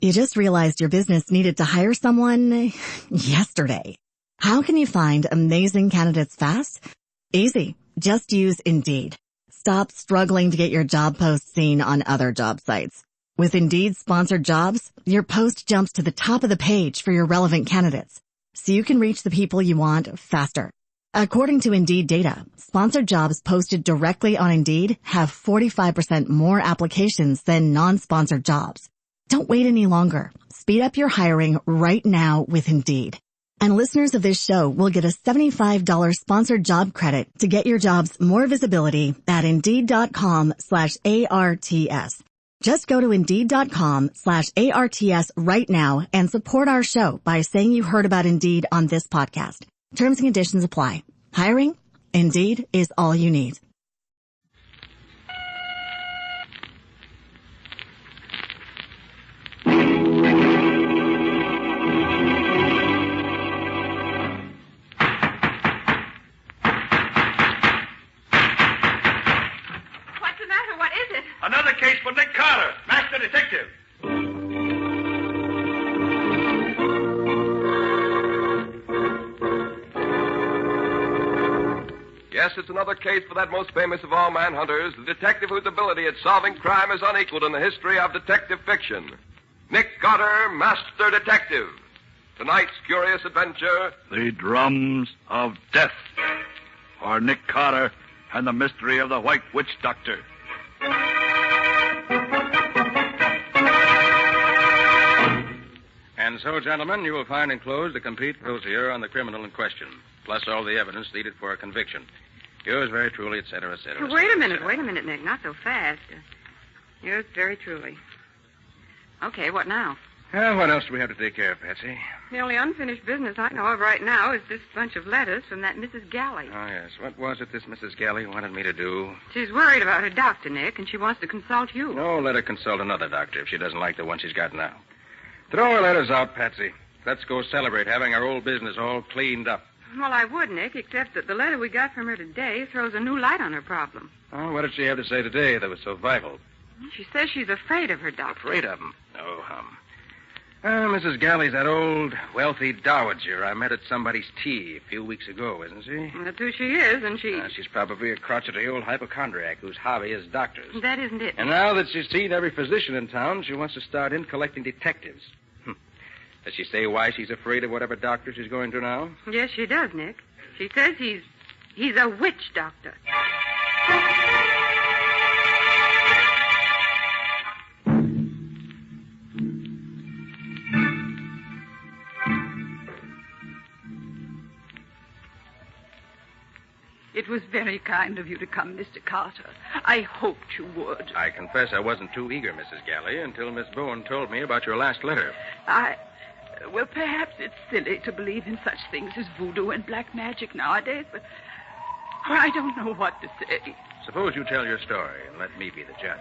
You just realized your business needed to hire someone yesterday. How can you find amazing candidates fast? Easy. Just use Indeed. Stop struggling to get your job post seen on other job sites. With Indeed sponsored jobs, your post jumps to the top of the page for your relevant candidates, so you can reach the people you want faster. According to Indeed data, sponsored jobs posted directly on Indeed have 45% more applications than non-sponsored jobs. Don't wait any longer. Speed up your hiring right now with Indeed. And listeners of this show will get a $75 sponsored job credit to get your jobs more visibility at Indeed.com/ARTS. Just go to Indeed.com/ARTS right now and support our show by saying you heard about Indeed on this podcast. Terms and conditions apply. Hiring? Indeed is all you need. Another case for Nick Carter, Master Detective. Yes, it's another case for that most famous of all manhunters, the detective whose ability at solving crime is unequaled in the history of detective fiction. Nick Carter, Master Detective. Tonight's curious adventure... The Drums of Death. For Nick Carter and the mystery of the White Witch Doctor. And so, gentlemen, you will find enclosed a complete dossier on the criminal in question, plus all the evidence needed for a conviction. Yours very truly, et cetera, et cetera. Wait a minute, Nick. Not so fast. Yours very truly. Okay, what now? Well, what else do we have to take care of, Patsy? The only unfinished business I know of right now is this bunch of letters from that Mrs. Galley. Oh, yes. What was it this Mrs. Galley wanted me to do? She's worried about her doctor, Nick, and she wants to consult you. No, let her consult another doctor if she doesn't like the one she's got now. Throw her letters out, Patsy. Let's go celebrate having our old business all cleaned up. Well, I would, Nick, except that the letter we got from her today throws a new light on her problem. Oh, what did she have to say today that was so vital? She says she's afraid of her doctor. Afraid of him? Oh, Mrs. Galley's that old, wealthy dowager I met at somebody's tea a few weeks ago, isn't she? That's who she is, and she... She's probably a crotchety old hypochondriac whose hobby is doctors. That isn't it. And now that she's seen every physician in town, she wants to start in collecting detectives. Does she say why she's afraid of whatever doctor she's going to now? Yes, she does, Nick. She says he's a witch doctor. It was very kind of you to come, Mr. Carter. I hoped you would. I confess I wasn't too eager, Mrs. Galley, until Miss Bowen told me about your last letter. Well, perhaps it's silly to believe in such things as voodoo and black magic nowadays, but I don't know what to say. Suppose you tell your story and let me be the judge.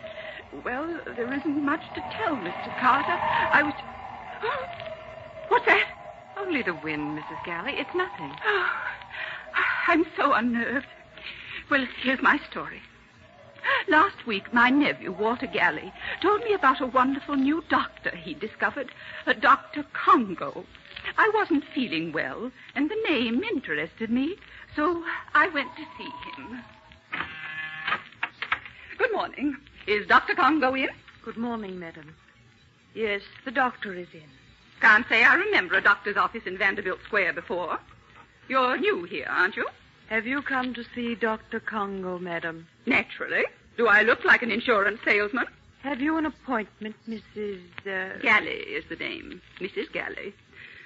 Well, there isn't much to tell, Mr. Carter. I was... What's that? Only the wind, Mrs. Galley. It's nothing. I'm so unnerved. Well, here's my story. Last week, my nephew, Walter Galley, told me about a wonderful new doctor he discovered, a Dr. Congo. I wasn't feeling well, and the name interested me, so I went to see him. Good morning. Is Dr. Congo in? Good morning, madam. Yes, the doctor is in. Can't say I remember a doctor's office in Vanderbilt Square before. You're new here, aren't you? Have you come to see Dr. Congo, madam? Naturally. Do I look like an insurance salesman? Have you an appointment, Mrs. Galley is the name. Mrs. Galley.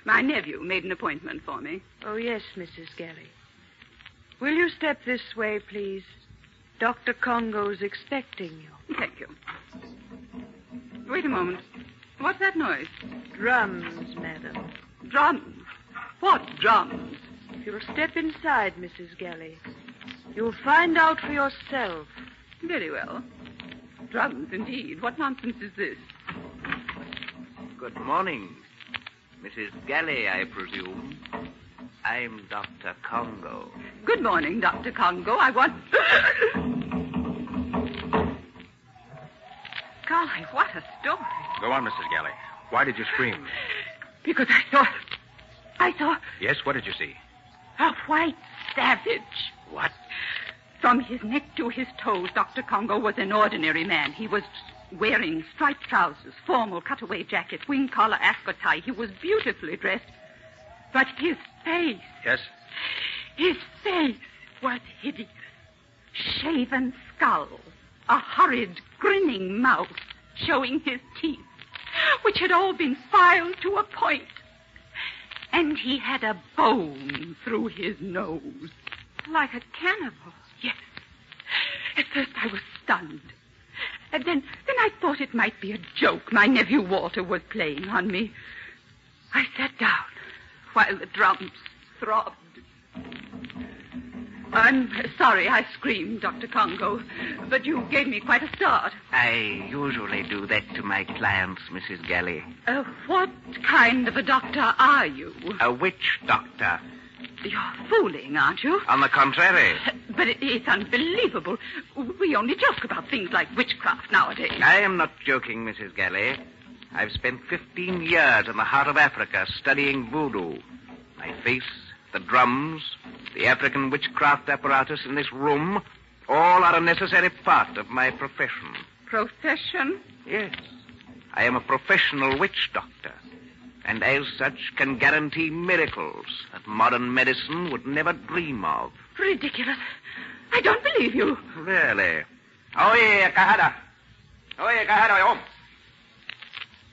My nephew made an appointment for me. Oh, yes, Mrs. Galley. Will you step this way, please? Dr. Congo's expecting you. Thank you. Wait a moment. What's that noise? Drums, madam. Drums? What drums? If you'll step inside, Mrs. Galley, you'll find out for yourself. Very well. Drums, indeed. What nonsense is this? Good morning. Mrs. Galley, I presume. I'm Dr. Congo. Good morning, Dr. Congo. I want... Golly, what a story. Go on, Mrs. Galley. Why did you scream? Because I saw Yes, what did you see? a white savage. What? From his neck to his toes, Dr. Congo was an ordinary man. He was wearing striped trousers, formal cutaway jacket, wing collar ascot tie. He was beautifully dressed. But his face... Yes? His face was hideous. Shaven skull, a horrid, grinning mouth, showing his teeth, which had all been filed to a point. And he had a bone through his nose. Like a cannibal. Yes. At first I was stunned. And then I thought it might be a joke my nephew Walter was playing on me. I sat down while the drums throbbed. I'm sorry I screamed, Dr. Congo, but you gave me quite a start. I usually do that to my clients, Mrs. Galley. What kind of a doctor are you? A witch doctor. You're fooling, aren't you? On the contrary. But it's unbelievable. We only joke about things like witchcraft nowadays. I am not joking, Mrs. Galley. I've spent 15 years in the heart of Africa studying voodoo. My face, the drums, the African witchcraft apparatus in this room, all are a necessary part of my profession. Profession? Yes. I am a professional witch doctor, and as such can guarantee miracles that modern medicine would never dream of. Ridiculous. I don't believe you. Really? Oye, Kahada. Oye, Kahada,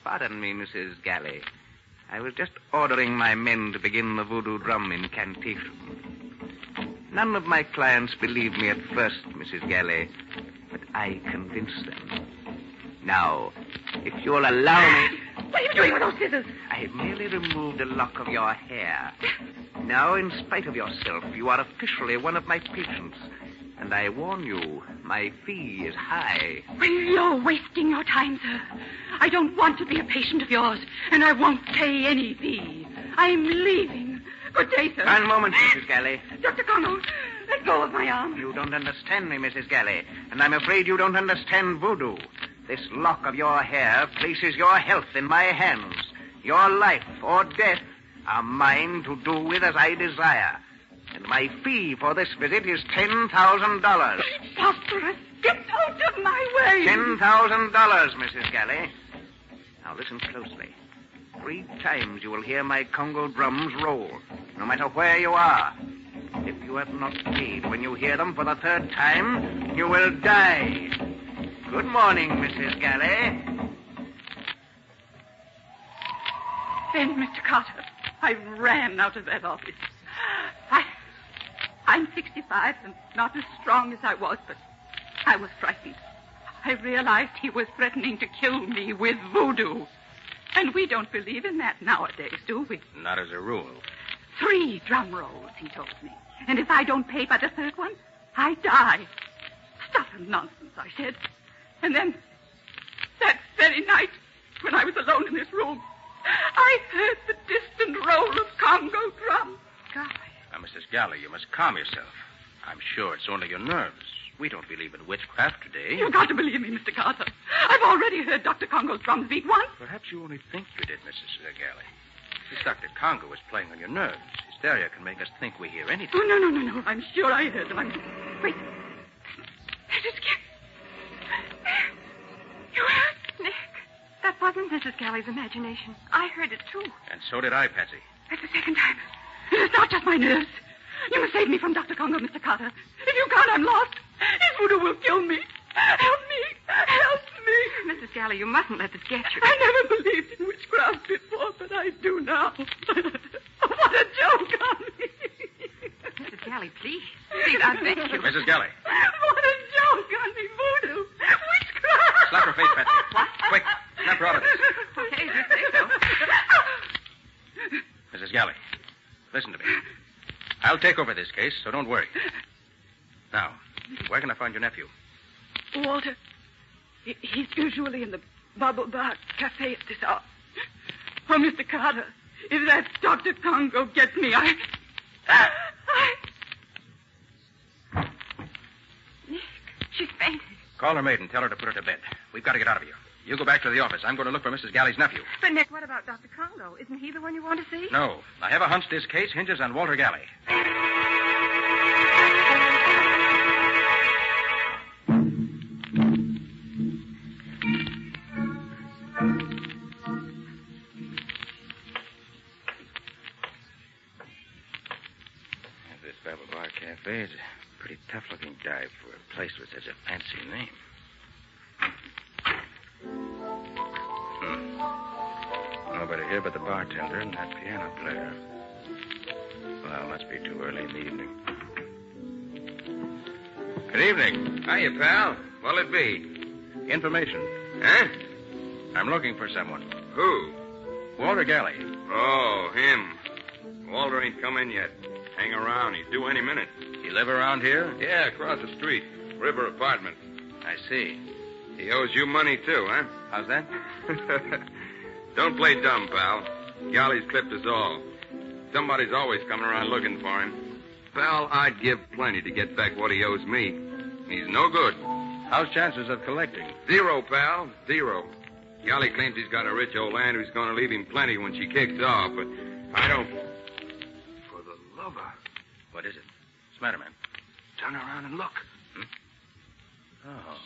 Pardon me, Mrs. Galley. I was just ordering my men to begin the voodoo drum incantation. None of my clients believed me at first, Mrs. Galley, but I convinced them. Now, if you'll allow me... What are you doing with those scissors? I merely removed a lock of your hair. Now, in spite of yourself, you are officially one of my patients. And I warn you, my fee is high. Well, you're wasting your time, sir. I don't want to be a patient of yours, and I won't pay any fee. I'm leaving. Good day, sir. One moment, Mrs. Galley. Dr. Congo, let go of my arm. You don't understand me, Mrs. Galley, and I'm afraid you don't understand voodoo. This lock of your hair places your health in my hands. Your life or death are mine to do with as I desire. And my fee for this visit is $10,000. Preposterous. Get out of my way. $10,000, Mrs. Galley. Now listen closely. 3 times you will hear my Congo drums roll, no matter where you are. If you have not paid when you hear them for the 3rd time, you will die. Good morning, Mrs. Galley. Then, Mr. Carter, I ran out of that office. I'm 65 and not as strong as I was, but I was frightened. I realized he was threatening to kill me with voodoo. And we don't believe in that nowadays, do we? Not as a rule. 3 drum rolls, he told me. And if I don't pay by the 3rd one, I die. Stuff and nonsense, I said. And then, that very night, when I was alone in this room, I heard the distant roll of Congo drums. Golly. Now, Mrs. Galley, you must calm yourself. I'm sure it's only your nerves. We don't believe in witchcraft today. You've got to believe me, Mr. Carter. I've already heard Dr. Congo's drums beat once. Perhaps you only think you did, Mrs. Galley. This Dr. Congo is playing on your nerves. Hysteria can make us think we hear anything. Oh, no. I'm sure I heard them. Wait. There's his kid. You heard? Nick, that wasn't Mrs. Galley's imagination. I heard it, too. And so did I, Patsy. That's the 2nd time. It is not just my nerves. You must save me from Dr. Congo, Mr. Carter. If you can't, I'm lost. His voodoo will kill me. Help me. Help me. Mrs. Galley, you mustn't let this get you. I never believed in witchcraft before, but I do now. What a joke on me. Mrs. Galley, please. Please, I beg you. Mrs. Galley. What a joke on me, voodoo. Witchcraft. Slap her face, Patsy. What? Quick. Snap her out of this. Okay, you say so. Mrs. Galley, listen to me. I'll take over this case, so don't worry. Now, where can I find your nephew? Walter. He's usually in the Bubble Bar Cafe at this hour. Oh, Mr. Carter, if that Dr. Congo gets me, Nick, she's fainted. Call her maid and tell her to put her to bed. We've got to get out of here. You go back to the office. I'm going to look for Mrs. Galley's nephew. But, Nick, what about Dr. Congo? Isn't he the one you want to see? No. I have a hunch this case hinges on Walter Galley. This Bubble Bar Cafe is a pretty tough-looking dive for a place with such a fancy name. Nobody here but the bartender and that piano player. Well, it must be too early in the evening. Good evening. Hiya, pal. What'll it be? Information. Huh? I'm looking for someone. Who? Walter Galley. Oh, him. Walter ain't come in yet. Hang around. He's due any minute. You live around here? Yeah, across the street. River Apartment. I see. He owes you money, too, huh? How's that? Don't play dumb, pal. Galley's clipped us all. Somebody's always coming around looking for him. Pal, I'd give plenty to get back what he owes me. He's no good. How's chances of collecting? 0, pal. 0. Galley claims he's got a rich old aunt who's going to leave him plenty when she kicks off, but I don't... For the love of... What is it? What's the matter, man? Turn around and look. Oh.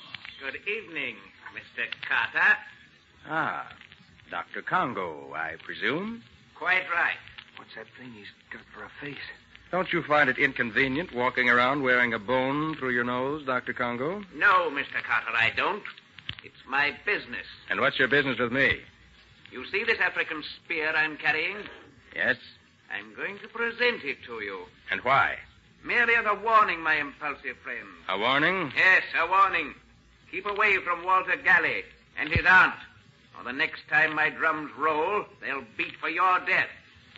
Good evening, Mr. Carter. Ah, Dr. Congo, I presume? Quite right. What's that thing he's got for a face? Don't you find it inconvenient walking around wearing a bone through your nose, Dr. Congo? No, Mr. Carter, I don't. It's my business. And what's your business with me? You see this African spear I'm carrying? Yes? I'm going to present it to you. And why? Merely as a warning, my impulsive friend. A warning? Yes, a warning. Keep away from Walter Galley and his aunt, or the next time my drums roll, they'll beat for your death.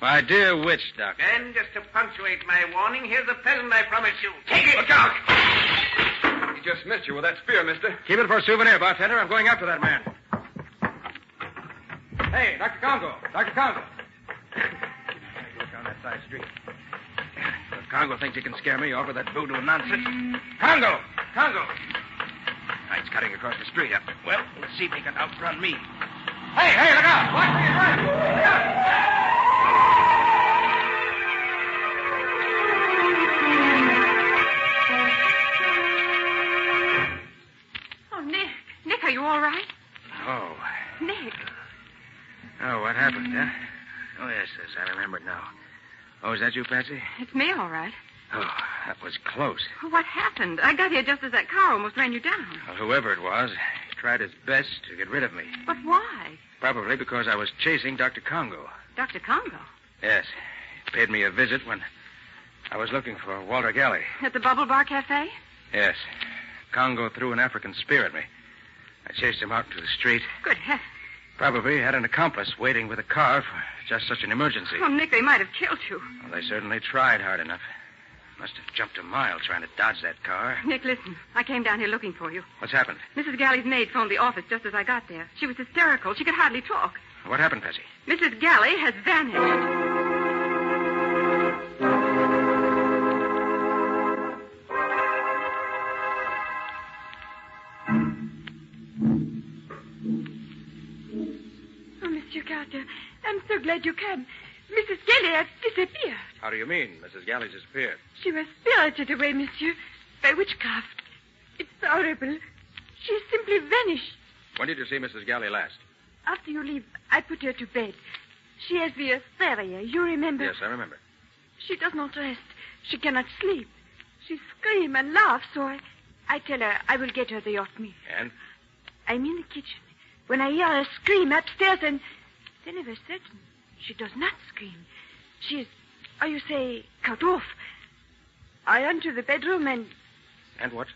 My dear witch, Doctor. And just to punctuate my warning, here's the present I promised you. Take it! Look out! He just missed you with that spear, mister. Keep it for a souvenir, bartender. I'm going after that man. Hey, Dr. Congo. Dr. Congo. Look down that side street. If Congo thinks he can scare me off with that voodoo nonsense. Congo! Congo! He's cutting across the street. Well, let's see if he can outrun me. Hey, look out! Watch where you're running! Look out! Oh, Nick. Nick, are you all right? Oh. Nick. Oh, what happened, huh? Oh, yes, I remember it now. Oh, is that you, Patsy? It's me, all right. Oh, that was close. What happened? I got here just as that car almost ran you down. Well, whoever it was, he tried his best to get rid of me. But why? Probably because I was chasing Dr. Congo. Dr. Congo? Yes. He paid me a visit when I was looking for Walter Galley. At the Bubble Bar Cafe? Yes. Congo threw an African spear at me. I chased him out to the street. Good heavens. Probably had an accomplice waiting with a car for just such an emergency. Oh, Nick, they might have killed you. Well, they certainly tried hard enough. Must have jumped a mile trying to dodge that car. Nick, listen. I came down here looking for you. What's happened? Mrs. Galley's maid phoned the office just as I got there. She was hysterical. She could hardly talk. What happened, Patsy? Mrs. Galley has vanished. Oh, Monsieur Carter, I'm so glad you came. Mrs. Galley has disappeared. How do you mean, Mrs. Galley disappeared? She was spirited away, monsieur, by witchcraft. It's horrible. She simply vanished. When did you see Mrs. Galley last? After you leave, I put her to bed. She has the hysteria, you remember? Yes, I remember. She does not rest. She cannot sleep. She screams and laughs, so I tell her I will get her the oatmeal. And? I'm in the kitchen. When I hear her scream upstairs, and then of a sudden, she does not scream. She is, how you say, cut off. I enter the bedroom and... And what?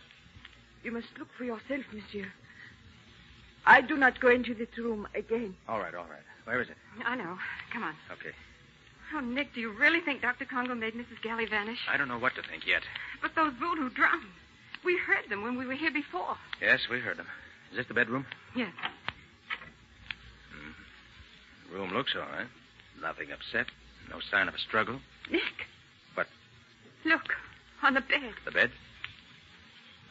You must look for yourself, monsieur. I do not go into this room again. All right. Where is it? I know. Come on. Okay. Oh, Nick, do you really think Dr. Congo made Mrs. Galley vanish? I don't know what to think yet. But those voodoo drums. We heard them when we were here before. Yes, we heard them. Is this the bedroom? Yes. Room looks all right. Nothing upset. No sign of a struggle. Nick. What? Look, on the bed. The bed?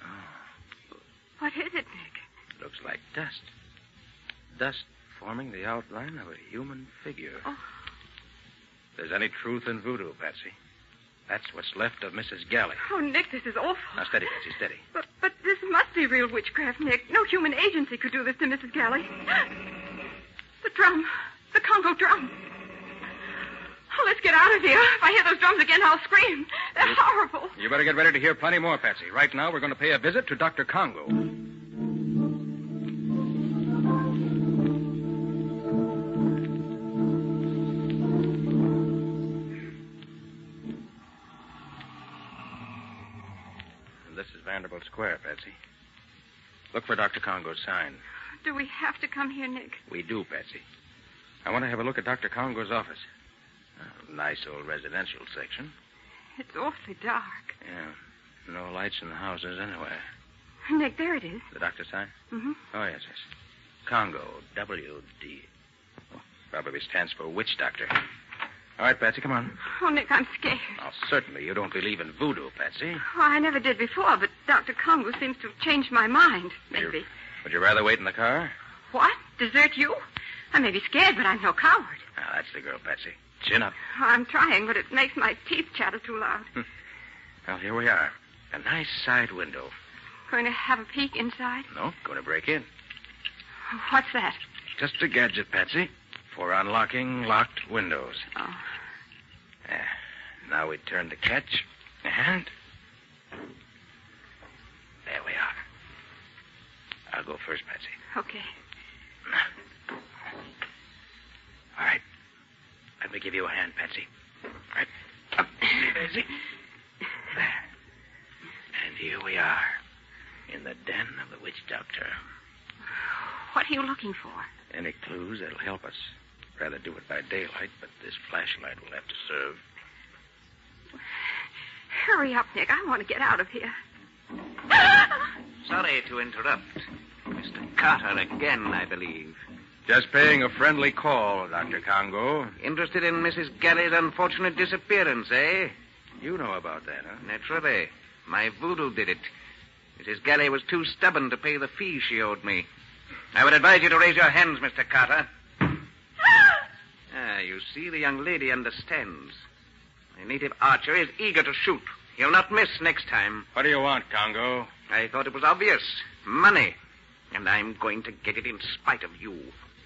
Oh, What is it, Nick? looks like dust. dust forming the outline of a human figure. Oh. If there's any truth in voodoo, Patsy, that's what's left of Mrs. Galley. Oh, Nick, this is awful. Now, steady, Patsy, steady. But this must be real witchcraft, Nick. No human agency could do this to Mrs. Galley. The drum. The Congo drum. Oh, let's get out of here. If I hear those drums again, I'll scream. They're horrible. You better get ready to hear plenty more, Patsy. Right now, we're going to pay a visit to Dr. Congo. This is Vanderbilt Square, Patsy. Look for Dr. Congo's sign. Do we have to come here, Nick? We do, Patsy. I want to have a look at Dr. Congo's office. Nice old residential section. It's awfully dark. Yeah. No lights in the houses anywhere. Nick, there it is. The doctor's sign? Mm-hmm. Oh, yes. Congo, W.D. Oh, probably stands for witch doctor. All right, Patsy, come on. Oh, Nick, I'm scared. Oh, certainly you don't believe in voodoo, Patsy. Oh, I never did before, but Dr. Congo seems to have changed my mind. Maybe. Would you rather wait in the car? What? Desert you? I may be scared, but I'm no coward. Ah, that's the girl, Patsy. Chin up. Oh, I'm trying, but it makes my teeth chatter too loud. Well, here we are. A nice side window. Going to have a peek inside? No, going to break in. What's that? Just a gadget, Patsy, for unlocking locked windows. Oh. Now we turn the catch, and there we are. I'll go first, Patsy. Okay. All right. Let me give you a hand, Patsy. All right. Up, Patsy. There. And here we are, in the den of the witch doctor. What are you looking for? Any clues that'll help us. Rather do it by daylight, but this flashlight will have to serve. Hurry up, Nick. I want to get out of here. Sorry to interrupt. Mr. Carter again, I believe. Just paying a friendly call, Dr. Congo. Interested in Mrs. Galley's unfortunate disappearance, eh? You know about that, huh? Naturally. My voodoo did it. Mrs. Galley was too stubborn to pay the fee she owed me. I would advise you to raise your hands, Mr. Carter. You see, the young lady understands. My native archer is eager to shoot. He'll not miss next time. What do you want, Congo? I thought it was obvious. Money. And I'm going to get it in spite of you.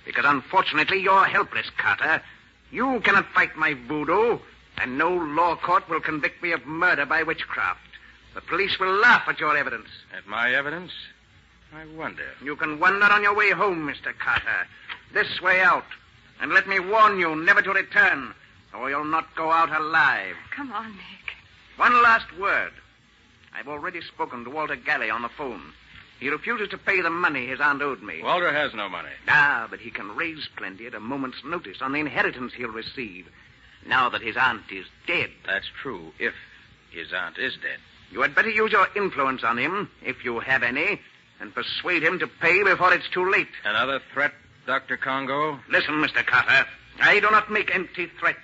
Because unfortunately, you're helpless, Carter. You cannot fight my voodoo, and no law court will convict me of murder by witchcraft. The police will laugh at your evidence. At my evidence? I wonder. You can wonder on your way home, Mr. Carter. This way out. And let me warn you never to return, or you'll not go out alive. Come on, Nick. One last word. I've already spoken to Walter Galley on the phone. He refuses to pay the money his aunt owed me. Walter has no money. Ah, but he can raise plenty at a moment's notice on the inheritance he'll receive, now that his aunt is dead. That's true, if his aunt is dead. You had better use your influence on him, if you have any, and persuade him to pay before it's too late. Another threat, Dr. Congo? Listen, Mr. Carter. I do not make empty threats.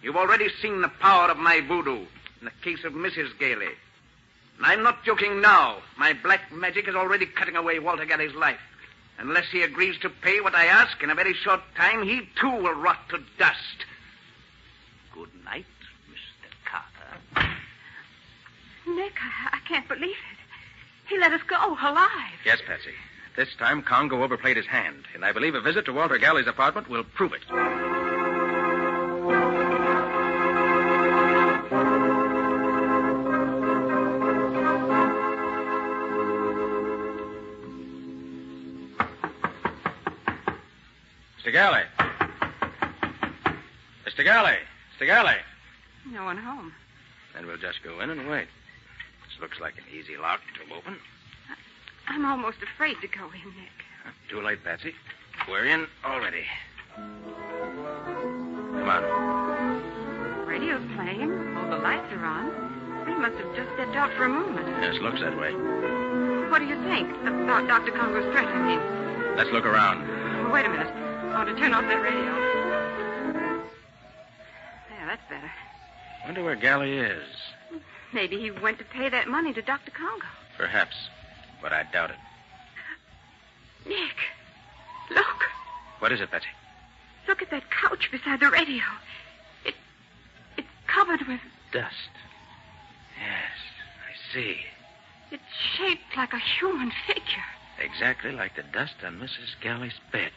You've already seen the power of my voodoo in the case of Mrs. Galley. And I'm not joking now. My black magic is already cutting away Walter Galley's life. Unless he agrees to pay what I ask, in a very short time, he too will rot to dust. Good night, Mr. Carter. Nick, I can't believe it. He let us go alive. Yes, Patsy. This time, Congo overplayed his hand, and I believe a visit to Walter Galley's apartment will prove it. Mr. Galley. Mr. Galley. Mr. Galley. No one home. Then we'll just go in and wait. This looks like an easy lock to open. I'm almost afraid to go in, Nick. Too late, Patsy. We're in already. Come on. Radio's playing. All the lights are on. We must have just stepped out for a moment. Yes, looks that way. What do you think? About Dr. Congo's threat, I mean. Let's look around. Oh, wait a minute. I want to turn off that radio. There, that's better. Wonder where Galley is. Maybe he went to pay that money to Dr. Congo. Perhaps, but I doubt it. Nick, look. What is it, Patsy? Look at that couch beside the radio. It's covered with... Dust. Yes, I see. It's shaped like a human figure. Exactly like the dust on Mrs. Galley's bed.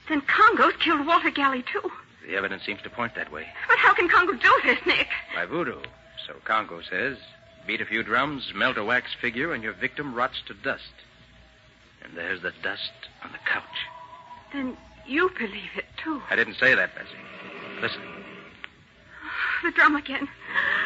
Then Congo's killed Walter Galley, too. The evidence seems to point that way. But how can Congo do this, Nick? By voodoo. So Congo says. Beat a few drums, melt a wax figure, and your victim rots to dust. And there's the dust on the couch. Then you believe it, too. I didn't say that, Patsy. Listen. The drum again.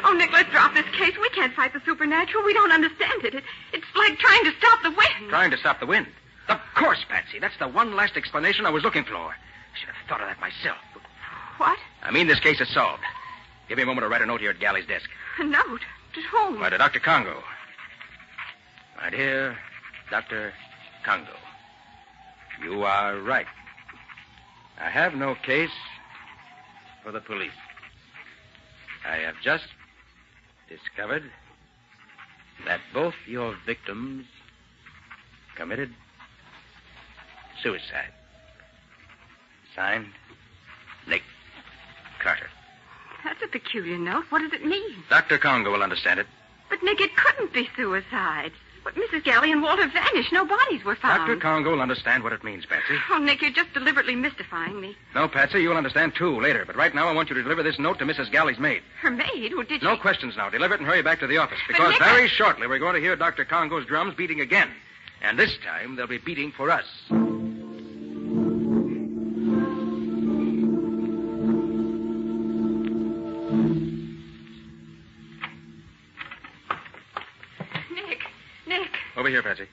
Oh, Nick, let's drop this case. We can't fight the supernatural. We don't understand it. It's like trying to stop the wind. Trying to stop the wind? Of course, Patsy. That's the one last explanation I was looking for. Should have thought of that myself. What? I mean, this case is solved. Give me a moment to write a note here at Galley's desk. A note? To whom? Why, to Dr. Congo. My dear Dr. Congo, you are right. I have no case for the police. I have just discovered that both your victims committed suicide. Signed, Nick Carter. That's a peculiar note. What does it mean? Dr. Congo will understand it. But, Nick, it couldn't be suicide. But Mrs. Galley and Walter vanished. No bodies were found. Dr. Congo will understand what it means, Patsy. Oh, Nick, you're just deliberately mystifying me. No, Patsy, you'll understand, too, later. But right now, I want you to deliver this note to Mrs. Galley's maid. Her maid? Who did she... No questions now. Deliver it and hurry back to the office. Because Nick, very shortly, we're going to hear Dr. Congo's drums beating again. And this time, they'll be beating for us. Nick. Over here, Patsy.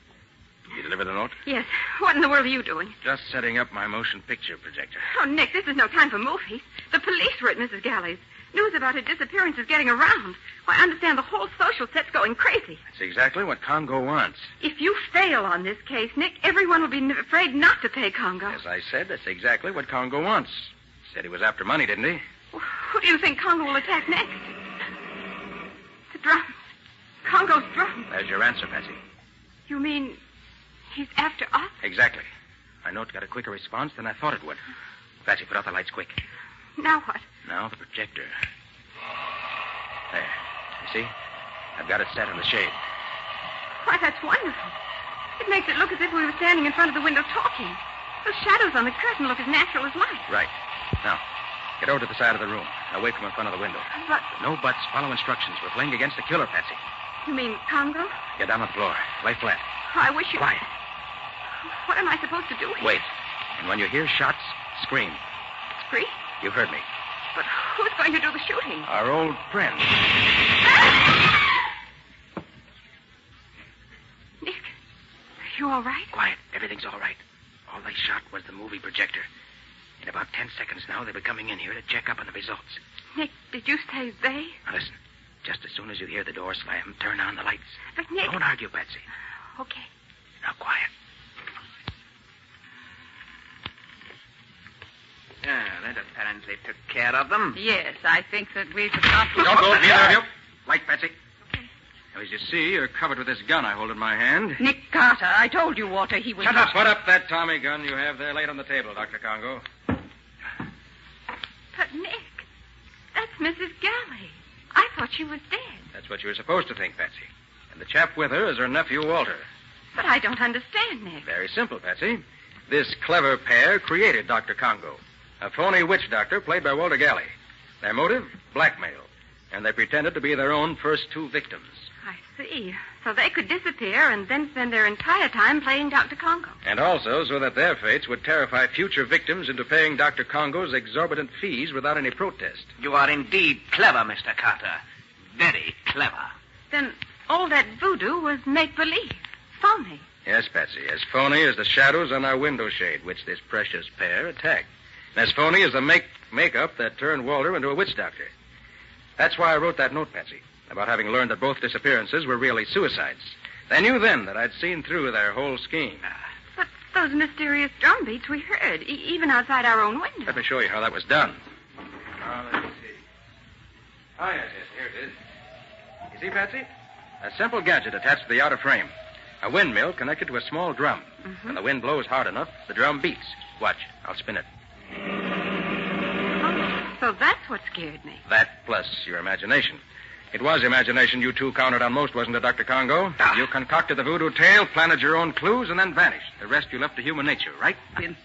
You deliver the note? Yes. What in the world are you doing? Just setting up my motion picture projector. Oh, Nick, this is no time for movies. The police were at Mrs. Galley's. News about her disappearance is getting around. Why, I understand the whole social set's going crazy. That's exactly what Congo wants. If you fail on this case, Nick, everyone will be afraid not to pay Congo. As I said, that's exactly what Congo wants. Said he was after money, didn't he? Who do you think Congo will attack next? The drums. Congo's drums. There's your answer, Patsy. You mean he's after us? Exactly. My note got a quicker response than I thought it would. Patsy, put out the lights quick. Now what? Now the projector. There. You see? I've got it set in the shade. Why, that's wonderful. It makes it look as if we were standing in front of the window talking. Those shadows on the curtain look as natural as light. Right. Now, get over to the side of the room, away from in front of the window. But... No buts. Follow instructions. We're playing against the killer, Patsy. You mean Congo? Get down on the floor. Lay flat. Oh, I wish you... Quiet. What am I supposed to do here? Wait. And when you hear shots, scream. Scream? You've heard me. But who's going to do the shooting? Our old friend. Nick, are you all right? Quiet. Everything's all right. All they shot was the movie projector. In about 10 seconds now, they'll be coming in here to check up on the results. Nick, did you say they? Now listen. Just as soon as you hear the door slam, turn on the lights. But Nick... Don't argue, Patsy. Okay. Now, quiet. Yeah, that apparently took care of them. Yes, I think that we should not... Don't go, neither of you. Light, Patsy. Now, as you see, you're covered with this gun I hold in my hand. Nick Carter, I told you, Walter, he was... Shut up. Put up that Tommy gun you have there laid on the table, Dr. Congo. But, Nick, that's Mrs. Galley. I thought she was dead. That's what you were supposed to think, Patsy. And the chap with her is her nephew, Walter. But I don't understand, Nick. Very simple, Patsy. This clever pair created Dr. Congo, a phony witch doctor played by Walter Galley. Their motive? Blackmail. And they pretended to be their own first two victims. I see. So they could disappear and then spend their entire time playing Dr. Congo. And also so that their fates would terrify future victims into paying Dr. Congo's exorbitant fees without any protest. You are indeed clever, Mr. Carter. Very clever. Then all that voodoo was make-believe. Phony. Yes, Patsy. As phony as the shadows on our window shade, which this precious pair attacked. And as phony as the makeup that turned Walter into a witch doctor. That's why I wrote that note, Patsy, about having learned that both disappearances were really suicides. They knew then that I'd seen through their whole scheme. But those mysterious drum beats we heard, even outside our own window. Let me show you how that was done. Let's see. Oh, yes, here it is. You see, Patsy? A simple gadget attached to the outer frame. A windmill connected to a small drum. When the wind blows hard enough, the drum beats. Watch, I'll spin it. Oh, so that's what scared me. That plus your imagination. It was imagination you two counted on most, wasn't it, Dr. Congo? You concocted the voodoo tale, planted your own clues, and then vanished. The rest you left to human nature, right?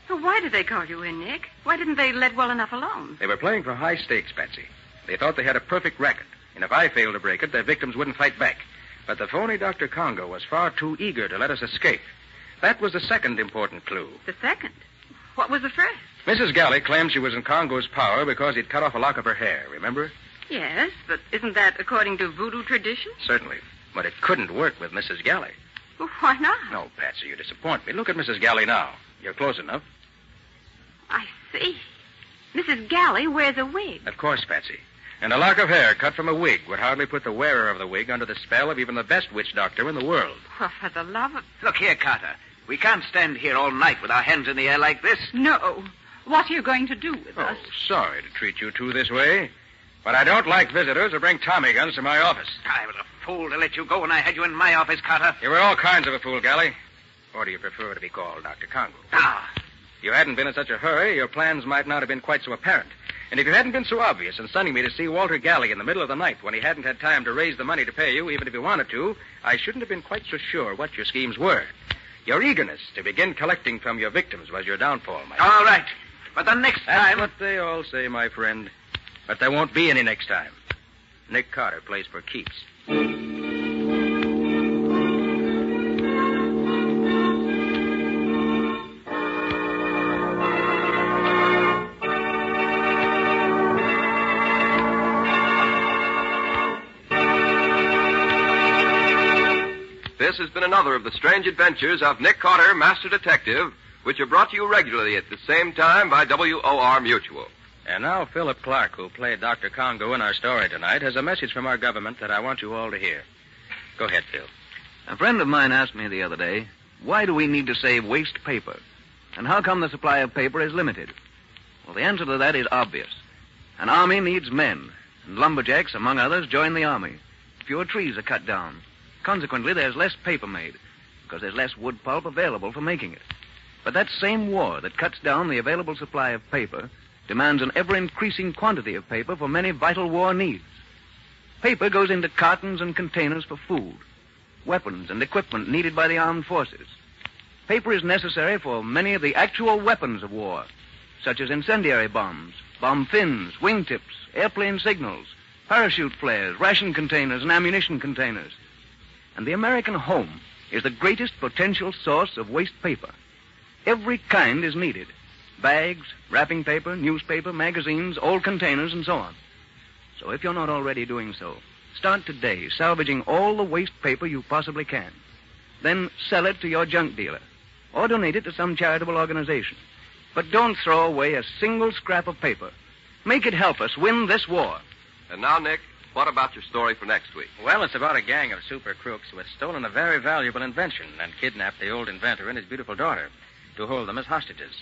So why did they call you in, Nick? Why didn't they let well enough alone? They were playing for high stakes, Patsy. They thought they had a perfect racket, and if I failed to break it, their victims wouldn't fight back. But the phony Dr. Congo was far too eager to let us escape. That was the second important clue. The second? What was the first? Mrs. Galley claimed she was in Congo's power because he'd cut off a lock of her hair, remember? Yes, but isn't that according to voodoo tradition? Certainly. But it couldn't work with Mrs. Galley. Well, why not? No, Patsy, you disappoint me. Look at Mrs. Galley now. You're close enough. I see. Mrs. Galley wears a wig. Of course, Patsy. And a lock of hair cut from a wig would hardly put the wearer of the wig under the spell of even the best witch doctor in the world. Well, for the love of... Look here, Carter. We can't stand here all night with our hands in the air like this. No. What are you going to do with us? Sorry to treat you two this way. But I don't like visitors who bring Tommy guns to my office. I was a fool to let you go when I had you in my office, Carter. You were all kinds of a fool, Galley. Or do you prefer to be called Dr. Congo? If you hadn't been in such a hurry, your plans might not have been quite so apparent. And if you hadn't been so obvious in sending me to see Walter Galley in the middle of the night when he hadn't had time to raise the money to pay you, even if he wanted to, I shouldn't have been quite so sure what your schemes were. Your eagerness to begin collecting from your victims was your downfall, my friend. All right. But the next time... That's what they all say, my friend. But there won't be any next time. Nick Carter plays for keeps. This has been another of the strange adventures of Nick Carter, Master Detective, which are brought to you regularly at the same time by WOR Mutual. And now Philip Clark, who played Dr. Congo in our story tonight, has a message from our government that I want you all to hear. Go ahead, Phil. A friend of mine asked me the other day, why do we need to save waste paper? And how come the supply of paper is limited? Well, the answer to that is obvious. An army needs men, and lumberjacks, among others, join the army. Fewer trees are cut down. Consequently, there's less paper made, because there's less wood pulp available for making it. But that same war that cuts down the available supply of paper demands an ever-increasing quantity of paper for many vital war needs. Paper goes into cartons and containers for food, weapons and equipment needed by the armed forces. Paper is necessary for many of the actual weapons of war, such as incendiary bombs, bomb fins, wingtips, airplane signals, parachute flares, ration containers, and ammunition containers. And the American home is the greatest potential source of waste paper. Every kind is needed. Bags, wrapping paper, newspaper, magazines, old containers, and so on. So if you're not already doing so, start today salvaging all the waste paper you possibly can. Then sell it to your junk dealer or donate it to some charitable organization. But don't throw away a single scrap of paper. Make it help us win this war. And now, Nick, what about your story for next week? Well, it's about a gang of super crooks who had stolen a very valuable invention and kidnapped the old inventor and his beautiful daughter to hold them as hostages.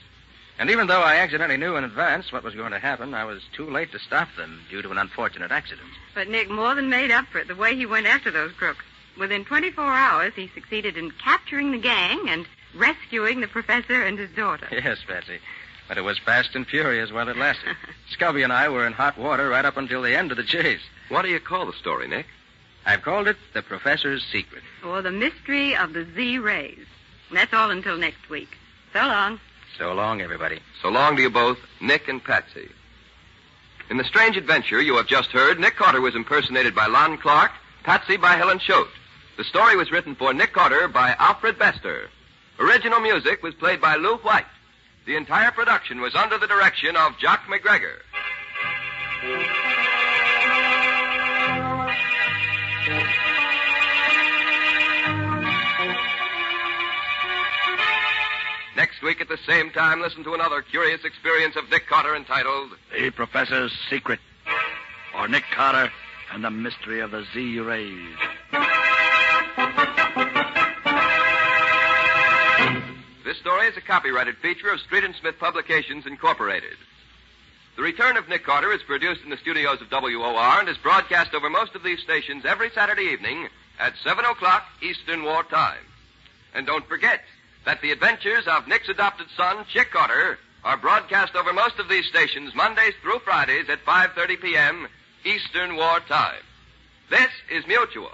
And even though I accidentally knew in advance what was going to happen, I was too late to stop them due to an unfortunate accident. But Nick more than made up for it the way he went after those crooks. Within 24 hours, he succeeded in capturing the gang and rescuing the professor and his daughter. Yes, Patsy. But it was fast and furious while it lasted. Scubby and I were in hot water right up until the end of the chase. What do you call the story, Nick? I've called it The Professor's Secret. Or The Mystery of the Z-Rays. And that's all until next week. So long. So long, everybody. So long to you both, Nick and Patsy. In the strange adventure you have just heard, Nick Carter was impersonated by Lon Clark, Patsy by Helen Choate. The story was written for Nick Carter by Alfred Bester. Original music was played by Lou White. The entire production was under the direction of Jock McGregor. Next week at the same time, listen to another curious experience of Nick Carter entitled The Professor's Secret, or Nick Carter and the Mystery of the Z-Rays. This story is a copyrighted feature of Street and Smith Publications, Incorporated. The Return of Nick Carter is produced in the studios of WOR and is broadcast over most of these stations every Saturday evening at 7 o'clock Eastern War Time. And don't forget that the adventures of Nick's adopted son, Chick Carter, are broadcast over most of these stations Mondays through Fridays at 5:30 p.m. Eastern War Time. This is Mutual.